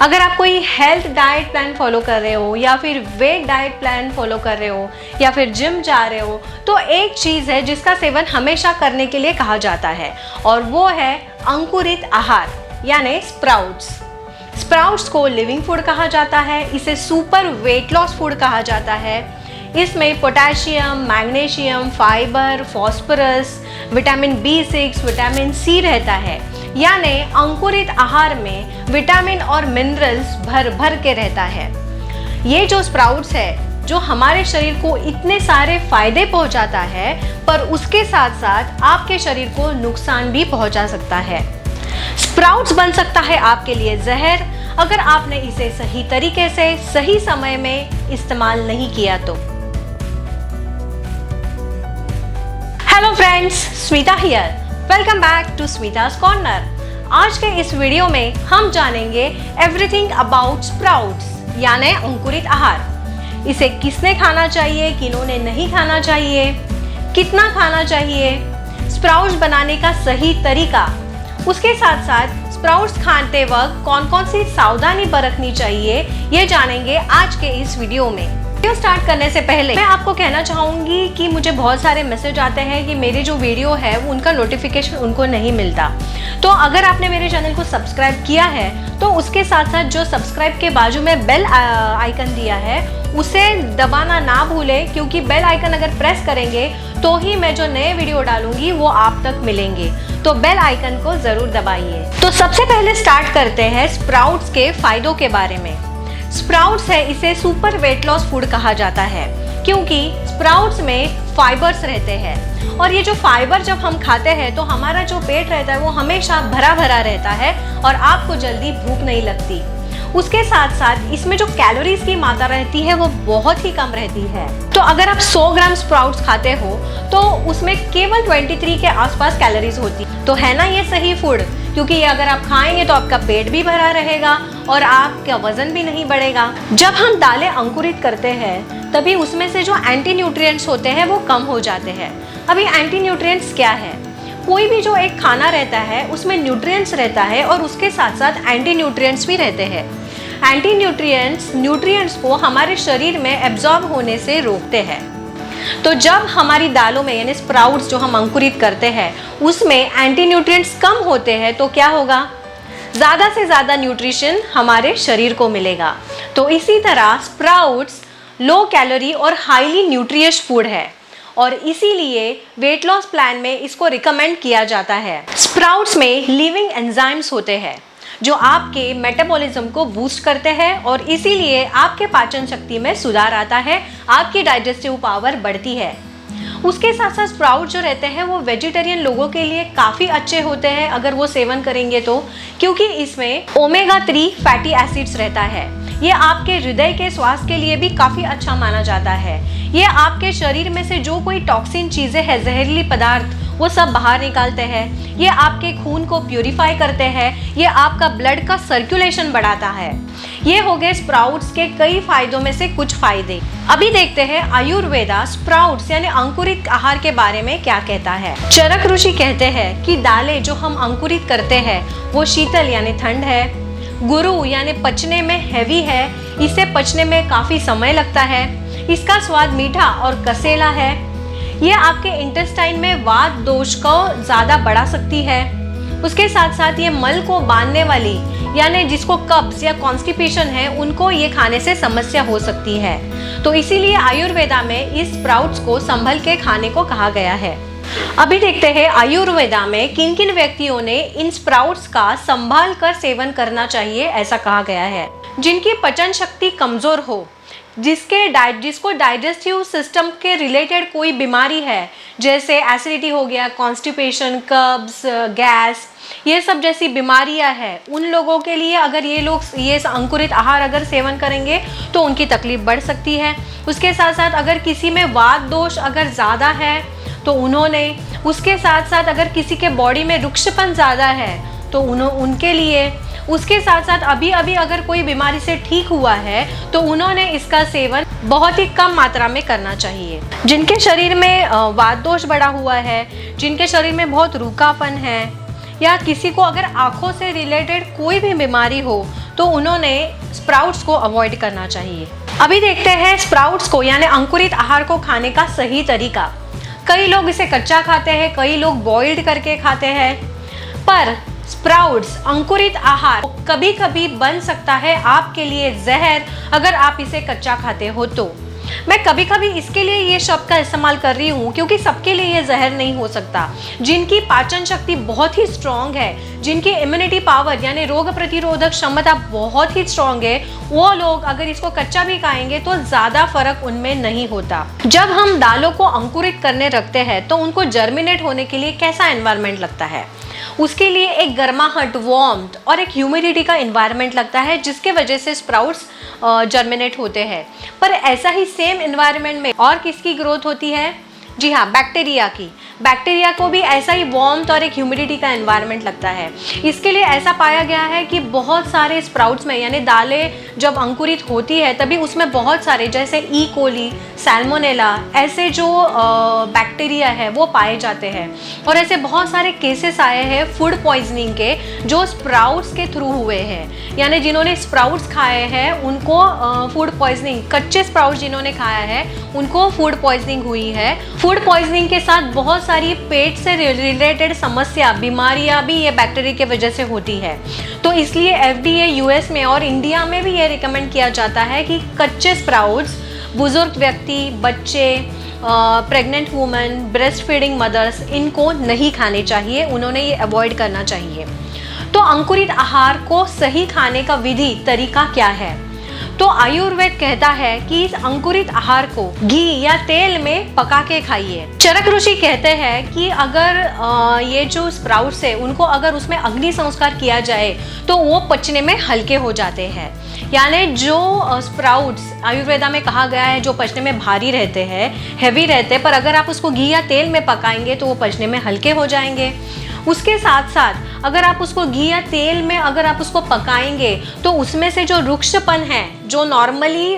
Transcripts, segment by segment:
अगर आप कोई हेल्थ डाइट प्लान फॉलो कर रहे हो या फिर वेट डाइट प्लान फॉलो कर रहे हो या फिर जिम जा रहे हो, तो एक चीज़ है जिसका सेवन हमेशा करने के लिए कहा जाता है और वो है अंकुरित आहार यानी स्प्राउट्स। स्प्राउट्स को लिविंग फूड कहा जाता है, इसे सुपर वेट लॉस फूड कहा जाता है। इसमें potassium, magnesium, fibre, phosphorus, vitamin B6, vitamin C रहता है। यानी अंकुरित आहार में विटामिन और मिनरल्स भर भर के रहता है। ये जो स्प्राउट्स है जो हमारे शरीर को इतने सारे फायदे पहुंचाता है, पर उसके साथ साथ आपके शरीर को नुकसान भी पहुंचा सकता है। स्प्राउट्स बन सकता है आपके लिए जहर अगर आपने इसे सही तरीके से सही समय में इस्तेमाल नहीं किया तो। Hello friends, Smita here, welcome back to Smita's corner. आज के इस वीडियो में हम जानेंगे एवरीथिंग अबाउट स्प्राउट्स यानी अंकुरित आहार। इसे किसने खाना चाहिए, किन्होंने नहीं खाना चाहिए, कितना खाना चाहिए, स्प्राउट्स बनाने का सही तरीका, उसके साथ साथ स्प्राउट्स खाते वक्त कौन कौन सी सावधानी बरतनी चाहिए, ये जानेंगे आज के इस वीडियो में। वीडियो स्टार्ट करने से पहले मैं आपको कहना चाहूँगी कि मुझे बहुत सारे मैसेज आते हैं कि मेरे जो वीडियो है उनका नोटिफिकेशन उनको नहीं मिलता। तो अगर आपने मेरे चैनल को सब्सक्राइब किया है तो उसके साथ साथ जो सब्सक्राइब के बाजू में बेल आइकन दिया है उसे दबाना ना भूलें, क्योंकि बेल आइकन अगर प्रेस करेंगे तो ही मैं जो नए वीडियो डालूंगी वो आप तक मिलेंगे। तो बेल आइकन को ज़रूर दबाइए। तो सबसे पहले स्टार्ट करते हैं स्प्राउट्स के फायदों के बारे में। स्प्राउट्स है, इसे सुपर वेट लॉस फूड कहा जाता है क्योंकि स्प्राउट्स में फाइबर्स रहते हैं और ये जो फाइबर जब हम खाते हैं तो हमारा जो पेट रहता है वो हमेशा भरा भरा रहता है और आपको जल्दी भूख नहीं लगती। उसके साथ साथ इसमें जो कैलोरीज की मात्रा रहती है वो बहुत ही कम रहती है। तो अगर आप 100 ग्राम स्प्राउट्स खाते हो तो उसमें केवल 23 के आसपास कैलोरीज होती। तो है ना ये सही फूड, क्योंकि ये अगर आप खाएंगे तो आपका पेट भी भरा रहेगा और आपका वजन भी नहीं बढ़ेगा। जब हम दालें अंकुरित करते हैं तभी उसमें से जो एंटी न्यूट्रिएंट्स होते हैं वो कम हो जाते हैं। अभी एंटी न्यूट्रिएंट्स क्या है? कोई भी जो एक खाना रहता है उसमें न्यूट्रिएंट्स रहता है और उसके साथ साथ एंटी न्यूट्रिएंट्स भी रहते हैं। एंटी न्यूट्रिएंट्स को हमारे शरीर में एब्जॉर्ब होने से रोकते हैं। तो जब हमारी दालों में यानी स्प्राउट्स जो हम अंकुरित करते हैं उसमें एंटी न्यूट्रिएंट्स कम होते हैं तो क्या होगा? ज़्यादा से ज़्यादा न्यूट्रिशन हमारे शरीर को मिलेगा। तो इसी तरह स्प्राउट्स लो कैलोरी और हाईली न्यूट्रियस फूड है और इसीलिए वेट लॉस प्लान में इसको रिकमेंड किया जाता है। स्प्राउट्स में लिविंग एंजाइम्स होते हैं जो आपके मेटाबॉलिज्म को बूस्ट करते हैं और इसीलिए आपके पाचन शक्ति में सुधार आता है, आपकी डाइजेस्टिव पावर बढ़ती है। उसके साथ साथ स्प्राउट जो रहते हैं वो वेजिटेरियन लोगों के लिए काफ़ी अच्छे होते हैं अगर वो सेवन करेंगे तो, क्योंकि इसमें ओमेगा 3 फैटी एसिड्स रहता है। ये आपके हृदय के स्वास्थ्य के लिए भी काफ़ी अच्छा माना जाता है। ये आपके शरीर में से जो कोई टॉक्सिन चीज़ें हैं, जहरीली पदार्थ, वो सब बाहर निकालते हैं। ये आपके खून को प्यूरिफाई करते हैं, ये आपका ब्लड का सर्कुलेशन बढ़ाता है। ये हो गए स्प्राउट्स के कई फायदों में से कुछ फायदे। अभी देखते हैं आयुर्वेदा स्प्राउट्स यानी अंकुरित आहार के बारे में क्या कहता है। चरक ऋषि कहते हैं कि दालें जो हम अंकुरित करते हैं वो शीतल यानी ठंड है, गुरु यानी पचने में हैवी है, इसे पचने में काफ़ी समय लगता है, इसका स्वाद मीठा और कसेला है, ये आपके इंटेस्टाइन में वात दोष को ज़्यादा बढ़ा सकती है। उसके साथ साथ ये मल को बांधने वाली यानी जिसको कब्ज या कॉन्स्टिपेशन है उनको ये खाने से समस्या हो सकती है। तो इसीलिए आयुर्वेदा में इस स्प्राउट्स को संभल के खाने को कहा गया है। अभी देखते हैं आयुर्वेदा में किन किन व्यक्तियों ने इन स्प्राउट्स का संभाल कर सेवन करना चाहिए ऐसा कहा गया है। जिनकी पचन शक्ति कमज़ोर हो, जिसको डाइजेस्टिव सिस्टम के रिलेटेड कोई बीमारी है, जैसे एसिडिटी हो गया, कॉन्स्टिपेशन, कब्ज, गैस, ये सब जैसी बीमारियां हैं, उन लोगों के लिए अगर ये लोग ये अंकुरित आहार अगर सेवन करेंगे तो उनकी तकलीफ बढ़ सकती है। उसके साथ साथ अगर किसी में वात दोष अगर ज़्यादा है तो उन्होंने, उसके साथ साथ अगर किसी के बॉडी में रुक्षपन ज़्यादा है तो उनके लिए, उसके साथ साथ अभी अगर कोई बीमारी से ठीक हुआ है तो उन्होंने इसका सेवन बहुत ही कम मात्रा में करना चाहिए। जिनके शरीर में वात दोष बढ़ा हुआ है, जिनके शरीर में बहुत रूखापन है या किसी को अगर आँखों से रिलेटेड कोई भी बीमारी हो तो उन्होंने स्प्राउट्स को अवॉइड करना चाहिए। अभी देखते हैं स्प्राउट्स को यानी अंकुरित आहार को खाने का सही तरीका। कई लोग इसे कच्चा खाते हैं, कई लोग बॉइल्ड करके खाते हैं, पर स्प्राउट्स अंकुरित आहार कभी कभी बन सकता है आपके लिए जहर अगर आप इसे कच्चा खाते हो तो। मैं कभी कभी इसके लिए ये शब्द का इस्तेमाल कर रही हूँ क्योंकि सबके लिए ये जहर नहीं हो सकता। जिनकी पाचन शक्ति बहुत ही स्ट्रांग है, जिनकी इम्यूनिटी पावर यानी रोग प्रतिरोधक क्षमता बहुत ही स्ट्रांग है, वो लोग अगर इसको कच्चा भी खाएंगे तो ज़्यादा फर्क उनमें नहीं होता। जब हम दालों को अंकुरित करने रखते हैं तो उनको जर्मिनेट होने के लिए कैसा एनवायरनमेंट लगता है? उसके लिए एक गर्माहट, वार्मथ और एक ह्यूमिडिटी का एनवायरनमेंट लगता है, जिसके वजह से स्प्राउट्स जर्मिनेट होते हैं। पर ऐसा ही सेम एनवायरनमेंट में और किसकी ग्रोथ होती है? जी हाँ, बैक्टीरिया की। बैक्टीरिया को भी ऐसा ही वार्मथ और एक ह्यूमिडिटी का एनवायरनमेंट लगता है। इसके लिए ऐसा पाया गया है कि बहुत सारे स्प्राउट्स में यानी दालें जब अंकुरित होती है तभी उसमें बहुत सारे जैसे ई कोली, सैल्मोनेला ऐसे जो बैक्टीरिया है वो पाए जाते हैं। और ऐसे बहुत सारे केसेस आए हैं फूड पॉइजनिंग के जो स्प्राउट्स के थ्रू हुए हैं, यानी जिन्होंने स्प्राउट्स खाए हैं उनको फूड पॉइजनिंग, कच्चे स्प्राउट्स जिन्होंने खाया है उनको फूड पॉइजनिंग हुई है। फूड पॉइजनिंग के साथ बहुत सारी पेट से रिलेटेड समस्या, बीमारियां भी ये बैक्टीरिया की वजह से होती है। तो इसलिए FDA US में और इंडिया में भी ये रिकमेंड किया जाता है कि कच्चे स्प्राउट्स बुजुर्ग व्यक्ति, बच्चे, pregnant women, breast feeding mother's इनको नहीं खाने चाहिए, उन्होंने ये अवॉइड करना चाहिए। तो अंकुरित आहार को सही खाने का विधि तरीका क्या है? तो आयुर्वेद कहता है कि इस अंकुरित आहार को घी या तेल में पका के खाइए। चरक ऋषि कहते हैं कि अगर ये जो स्प्राउट्स है उनको अगर उसमें अग्नि संस्कार किया जाए तो वो पचने में हल्के हो जाते हैं। यानी जो स्प्राउट्स आयुर्वेदा में कहा गया है जो पचने में भारी रहते हैं, हैवी रहते हैं, पर अगर आप उसको घी या तेल में पकाएंगे तो वो पचने में हल्के हो जाएंगे। उसके साथ साथ अगर आप उसको घी या तेल में अगर आप उसको पकाएंगे तो उसमें से जो रुक्षपन है जो नॉर्मली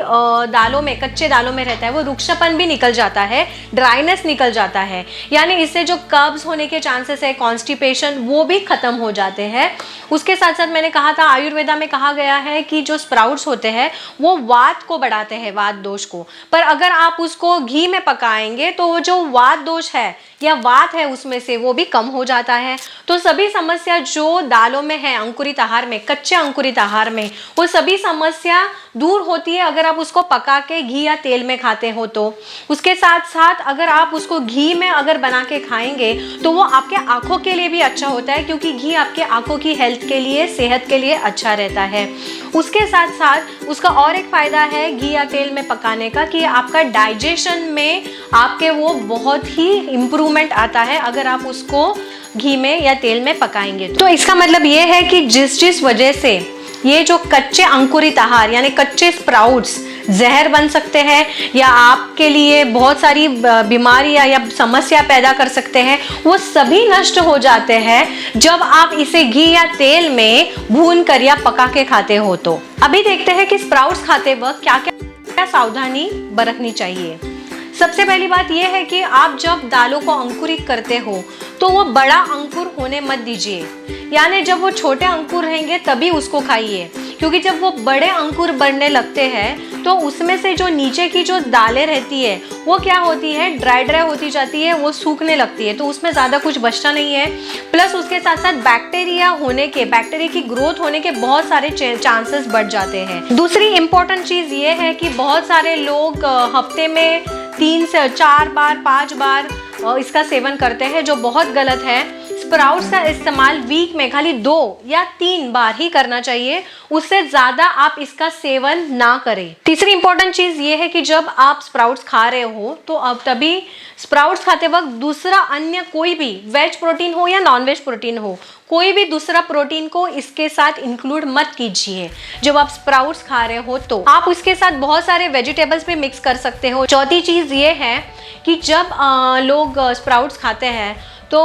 दालों में, कच्चे दालों में रहता है, वो रुक्षपन भी निकल जाता है, ड्राइनेस निकल जाता है। यानी इससे जो कब्ज होने के चांसेस है, कॉन्स्टिपेशन, वो भी खत्म हो जाते हैं। उसके साथ साथ मैंने कहा था आयुर्वेदा में कहा गया है कि जो स्प्राउट्स होते हैं वो वात को बढ़ाते हैं, वात दोष को। पर अगर आप उसको घी में पकाएंगे तो वो जो वात दोष है या वात है उसमें से वो भी कम हो जाता है। तो सभी समस्या जो दालों में है, अंकुरित आहार में, कच्चे अंकुरित आहार में, वो सभी समस्या दूर होती है अगर आप उसको पका के घी या तेल में खाते हो तो। उसके साथ साथ अगर आप उसको घी में अगर बना के खाएंगे तो वो आपके आंखों के लिए भी अच्छा होता है, क्योंकि घी आपके आंखों की हेल्थ के लिए, सेहत के लिए अच्छा रहता है। उसके साथ साथ उसका और एक फ़ायदा है घी या तेल में पकाने का कि आपका डाइजेशन में आपके वो बहुत ही इम्प्रूवमेंट आता है अगर आप उसको घी में या तेल में पकाएंगे। तो इसका मतलब ये है कि जिस वजह से ये जो कच्चे अंकुरित आहार यानी कच्चे स्प्राउट्स जहर बन सकते हैं या आपके लिए बहुत सारी बीमारियां या समस्या पैदा कर सकते हैं, वो सभी नष्ट हो जाते हैं जब आप इसे घी या तेल में भून कर या पका के खाते हो। तो अभी देखते हैं कि स्प्राउट्स खाते वक्त क्या क्या सावधानी बरतनी चाहिए। सबसे पहली बात यह है कि आप जब दालों को अंकुरित करते हो तो वो बड़ा अंकुर होने मत दीजिए, यानी जब वो छोटे अंकुर रहेंगे तभी उसको खाइए, क्योंकि जब वो बड़े अंकुर बनने लगते हैं तो उसमें से जो नीचे की जो दालें रहती है वो क्या होती है, ड्राई होती जाती है, वो सूखने लगती है, तो उसमें ज़्यादा कुछ बचता नहीं है। प्लस उसके साथ साथ बैक्टीरिया की ग्रोथ होने के बहुत सारे चांसेस बढ़ जाते हैं। दूसरी इंपॉर्टेंट चीज़ ये है कि बहुत सारे लोग हफ्ते में 3 से 4 बार 5 बार इसका सेवन करते हैं, जो बहुत गलत है। स्प्राउट्स का इस्तेमाल वीक में खाली 2 या 3 बार ही करना चाहिए, उससे ज़्यादा आप इसका सेवन ना करें। तीसरी इंपॉर्टेंट चीज़ ये है कि जब आप स्प्राउट्स खा रहे हो तो अब तभी स्प्राउट्स खाते वक्त दूसरा अन्य कोई भी वेज प्रोटीन हो या नॉन वेज प्रोटीन हो, कोई भी दूसरा प्रोटीन को इसके साथ इंक्लूड मत कीजिए। जब आप स्प्राउट्स खा रहे हो तो आप इसके साथ बहुत सारे वेजिटेबल्स भी मिक्स कर सकते हो। चौथी चीज़ ये है कि जब लोग स्प्राउट्स खाते हैं तो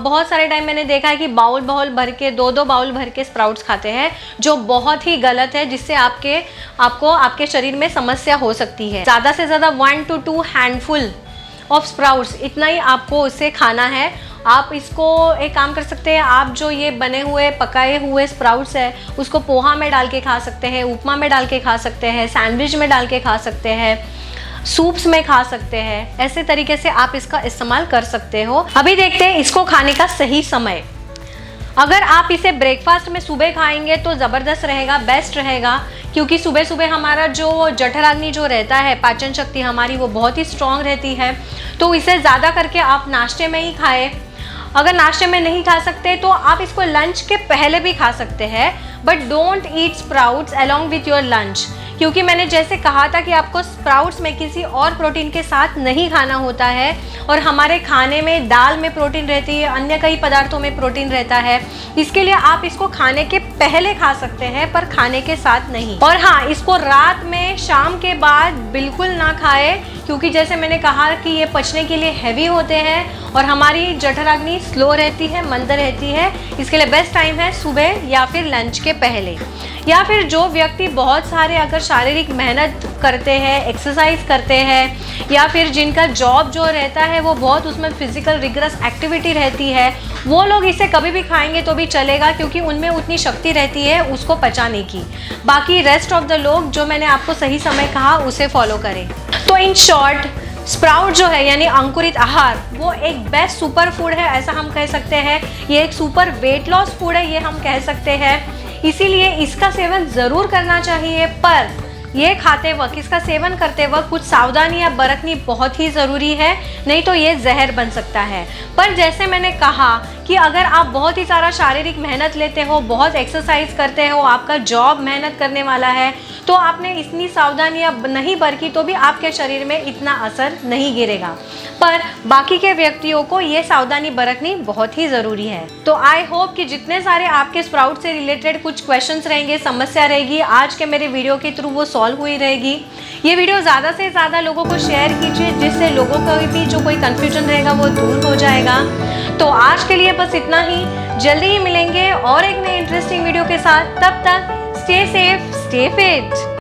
बहुत सारे टाइम मैंने देखा है कि बाउल भर के 2-2 बाउल भर के स्प्राउट्स खाते हैं, जो बहुत ही गलत है, जिससे आपको आपके शरीर में समस्या हो सकती है। ज़्यादा से ज़्यादा 1 to 2 हैंडफुल ऑफ स्प्राउट्स इतना ही आपको उससे खाना है, आप इसको एक काम कर सकते हैं, आप जो ये बने हुए पकाए हुए स्प्राउट्स है उसको पोहा में डाल के खा सकते हैं, उपमा में डाल के खा सकते हैं, सैंडविच में डाल के खा सकते हैं, सूप्स में खा सकते हैं। ऐसे तरीके से आप इसका इस्तेमाल कर सकते हो। अभी देखते हैं इसको खाने का सही समय। अगर आप इसे ब्रेकफास्ट में सुबह खाएंगे तो ज़बरदस्त रहेगा, बेस्ट रहेगा, क्योंकि सुबह सुबह हमारा जो जठराग्नि जो रहता है, पाचन शक्ति हमारी वो बहुत ही स्ट्रॉन्ग रहती है। तो इसे ज़्यादा करके आप नाश्ते में ही खाएं। अगर नाश्ते में नहीं खा सकते तो आप इसको लंच के पहले भी खा सकते हैं, but don't eat sprouts along with your lunch, क्योंकि मैंने जैसे कहा था कि आपको स्प्राउट्स में किसी और प्रोटीन के साथ नहीं खाना होता है, और हमारे खाने में दाल में प्रोटीन रहती है, अन्य कई पदार्थों में प्रोटीन रहता है। इसके लिए आप इसको खाने के पहले खा सकते हैं, पर खाने के साथ नहीं। और हाँ, इसको रात में शाम के बाद बिल्कुल ना खाएं, क्योंकि जैसे मैंने कहा कि ये पचने के लिए हैवी होते हैं और हमारी जठराग्नि स्लो रहती है, मंद रहती है। इसके लिए बेस्ट टाइम है सुबह या फिर लंच के पहले। या फिर जो व्यक्ति बहुत सारे अगर शारीरिक मेहनत करते हैं, एक्सरसाइज करते हैं, या फिर जिनका जॉब जो रहता है वो बहुत उसमें फिजिकल रिगरस एक्टिविटी रहती है, वो लोग इसे कभी भी खाएंगे तो भी चलेगा, क्योंकि उनमें उतनी शक्ति रहती है उसको पचाने की। बाकी रेस्ट ऑफ द लोग जो मैंने आपको सही समय कहा उसे फॉलो करें। तो इन शॉर्ट, स्प्राउट जो है यानी अंकुरित आहार वो एक बेस्ट सुपर फूड है, ऐसा हम कह सकते हैं। ये एक सुपर वेट लॉस फूड है, ये हम कह सकते हैं। इसीलिए इसका सेवन ज़रूर करना चाहिए, पर ये खाते वक्त, इसका सेवन करते वक्त कुछ सावधानियां बरतनी बहुत ही ज़रूरी है, नहीं तो ये जहर बन सकता है। पर जैसे मैंने कहा कि अगर आप बहुत ही सारा शारीरिक मेहनत लेते हो, बहुत एक्सरसाइज करते हो, आपका जॉब मेहनत करने वाला है, तो आपने इतनी सावधानियां नहीं बरती तो भी आपके शरीर में इतना असर नहीं गिरेगा। पर बाकी के व्यक्तियों को ये सावधानी बरतनी बहुत ही ज़रूरी है। तो आई होप कि जितने सारे आपके स्प्राउट से रिलेटेड कुछ क्वेश्चंस रहेंगे, समस्या रहेगी, आज के मेरे वीडियो के थ्रू वो सॉल्व हुई रहेगी। ये वीडियो ज़्यादा से ज़्यादा लोगों को शेयर कीजिए, जिससे लोगों का भी जो कोई कन्फ्यूजन रहेगा वो दूर हो जाएगा। तो आज के लिए बस इतना ही। जल्दी ही मिलेंगे और एक नए इंटरेस्टिंग वीडियो के साथ। तब तक स्टे सेफ, स्टे फिट।